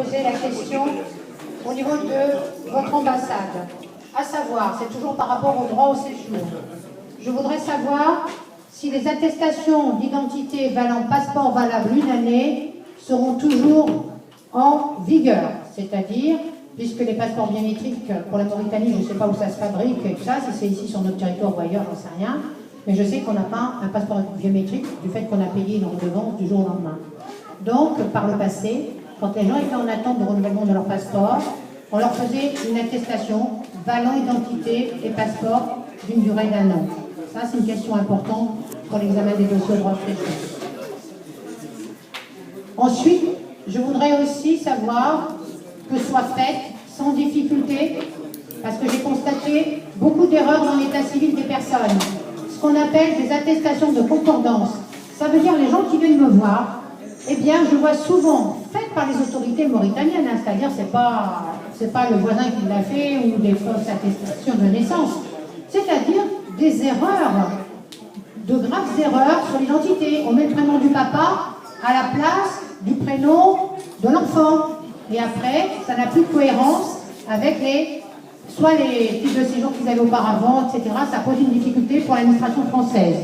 poser la question au niveau de votre ambassade. À savoir, c'est toujours par rapport au droit au séjour. Je voudrais savoir si les attestations d'identité valant passeport valable une année seront toujours en vigueur. C'est-à-dire, puisque les passeports biométriques pour la Mauritanie, je ne sais pas où ça se fabrique et tout ça, si c'est ici sur notre territoire ou ailleurs, j'en sais rien. Mais je sais qu'on n'a pas un passeport biométrique du fait qu'on a payé une redevance du jour au lendemain. Donc, par le passé, quand les gens étaient en attente de renouvellement de leur passeport, on leur faisait une attestation valant identité et passeport d'une durée d'1 an. Ça, c'est une question importante pour l'examen des dossiers au droit de séjour. Ensuite, je voudrais aussi savoir que soit faite sans difficulté, parce que j'ai constaté beaucoup d'erreurs dans l'état civil des personnes. Ce qu'on appelle des attestations de concordance. Ça veut dire les gens qui viennent me voir, eh bien, je vois souvent faites par les autorités mauritaniennes, hein, c'est-à-dire c'est pas le voisin qui l'a fait ou des fausses attestations de naissance, c'est-à-dire des erreurs, de graves erreurs sur l'identité. On met le prénom du papa à la place du prénom de l'enfant. Et après, ça n'a plus de cohérence avec soit les titres de séjour qu'ils avaient auparavant, etc. Ça pose une difficulté pour l'administration française.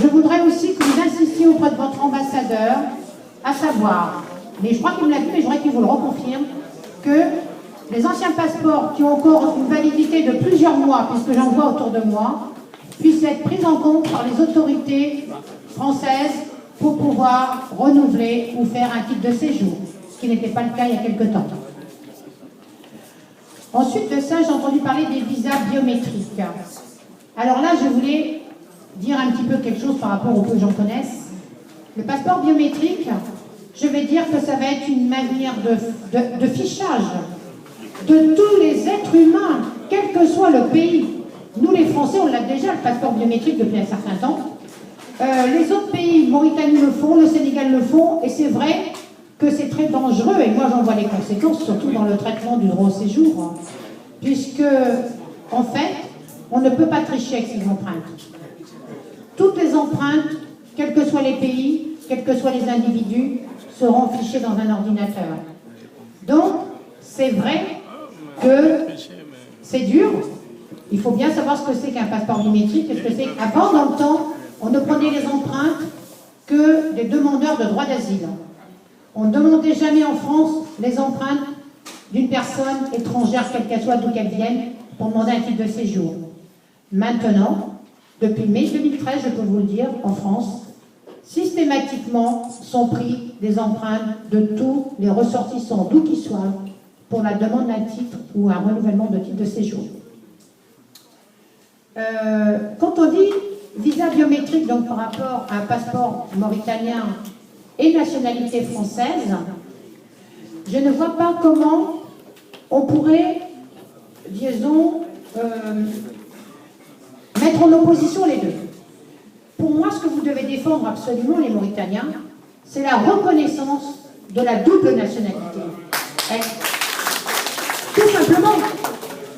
Je voudrais aussi que vous insistiez auprès de votre ambassadeur, à savoir, mais je crois qu'il me l'a dit, mais je voudrais qu'il vous le reconfirme, que les anciens passeports qui ont encore une validité de plusieurs mois, puisque j'en vois autour de moi, puissent être pris en compte par les autorités françaises pour pouvoir renouveler ou faire un titre de séjour, ce qui n'était pas le cas il y a quelque temps. Ensuite de ça, j'ai entendu parler des visas biométriques. Alors là, je voulais dire un petit peu quelque chose par rapport au peu que j'en connaisse. Le passeport biométrique, je vais dire que ça va être une manière de fichage de tous les êtres humains, quel que soit le pays. Nous, les Français, on l'a déjà, le passeport biométrique, depuis un certain temps. Les autres pays, Mauritanie le font, le Sénégal le font, et c'est vrai que c'est très dangereux, et moi j'en vois les conséquences, surtout dans le traitement du droit au séjour, puisque, en fait, on ne peut pas tricher avec ces empreintes. Toutes les empreintes, quels que soient les pays, quels que soient les individus, seront fichées dans un ordinateur. Donc, c'est vrai que c'est dur. Il faut bien savoir ce que c'est qu'un passeport biométrique, et ce que c'est qu'avant, dans le temps, on ne prenait les empreintes que des demandeurs de droit d'asile. On ne demandait jamais en France les empreintes d'une personne étrangère, quelle qu'elle soit, d'où qu'elle vienne, pour demander un titre de séjour. Maintenant, depuis mai 2013, je peux vous le dire, en France, systématiquement sont pris des empreintes de tous les ressortissants, d'où qu'ils soient, pour la demande d'un titre ou un renouvellement de titre de séjour. Quand on dit visa biométrique, donc par rapport à un passeport mauritanien et nationalité française, je ne vois pas comment on pourrait, disons, mettre en opposition les deux. Pour moi, ce que vous devez défendre absolument, les Mauritaniens, c'est la reconnaissance de la double nationalité. Tout simplement,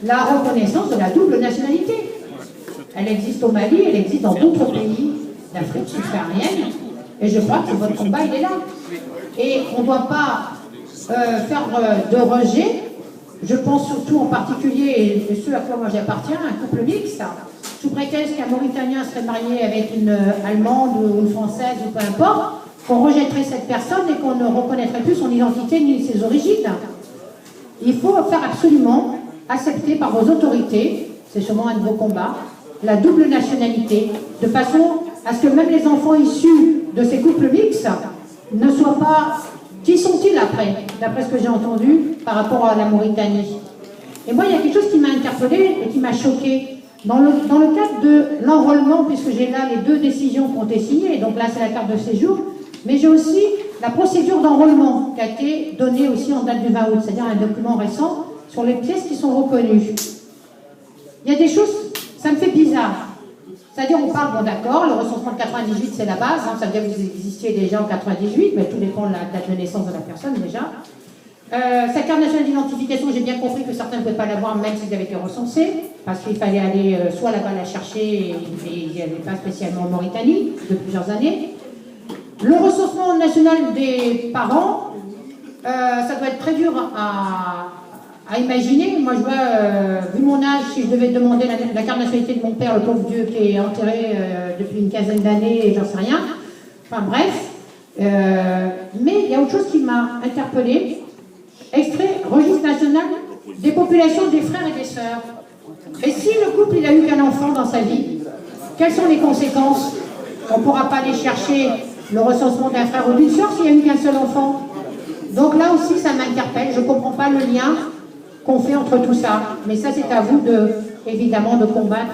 la reconnaissance de la double nationalité. Elle existe au Mali, elle existe dans d'autres pays d'Afrique subsaharienne, et je crois que votre combat, il est là. Et on ne doit pas faire de rejet. Je pense surtout en particulier, et ceux à quoi moi j'appartiens, un couple mixte, sous prétexte qu'un Mauritanien serait marié avec une Allemande ou une Française ou peu importe, qu'on rejetterait cette personne et qu'on ne reconnaîtrait plus son identité ni ses origines. Il faut faire absolument accepter par vos autorités, c'est sûrement un de vos combats, la double nationalité, de façon à ce que même les enfants issus de ces couples mixtes ne soient pas... Qui sont-ils après, d'après ce que j'ai entendu, par rapport à la Mauritanie? Et moi, il y a quelque chose qui m'a interpellée et qui m'a choquée. Dans le cadre de l'enrôlement, puisque j'ai là les 2 décisions qui ont été signées, donc là c'est la carte de séjour, mais j'ai aussi la procédure d'enrôlement qui a été donnée aussi en date du 20 août, c'est-à-dire un document récent sur les pièces qui sont reconnues. Il y a des choses, ça me fait bizarre. C'est-à-dire, on parle, bon d'accord, le recensement de 98 c'est la base, hein, ça veut dire que vous existiez déjà en 98, mais tout dépend de la date de naissance de la personne déjà. Sa carte nationale d'identification, j'ai bien compris que certains ne pouvaient pas l'avoir même s'ils avaient été recensés, parce qu'il fallait aller soit là-bas la chercher, et il n'y avait pas spécialement en Mauritanie, de plusieurs années. Le recensement national des parents, ça doit être très dur à imaginer. Moi, je vois, vu mon âge, si je devais demander la carte de nationalité de mon père, le pauvre Dieu qui est enterré depuis une quinzaine d'années, et j'en sais rien. Enfin bref. Mais il y a autre chose qui m'a interpellée. Extrait, registre national des populations des frères et des sœurs. Et si le couple il a eu qu'un enfant dans sa vie, quelles sont les conséquences? On ne pourra pas aller chercher le recensement d'un frère ou d'une sœur s'il n'y a eu qu'un seul enfant. Donc là aussi, ça m'interpelle. Je ne comprends pas le lien qu'on fait entre tout ça. Mais ça, c'est à vous, évidemment, de combattre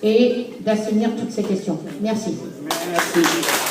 et d'assainir toutes ces questions. Merci. Merci.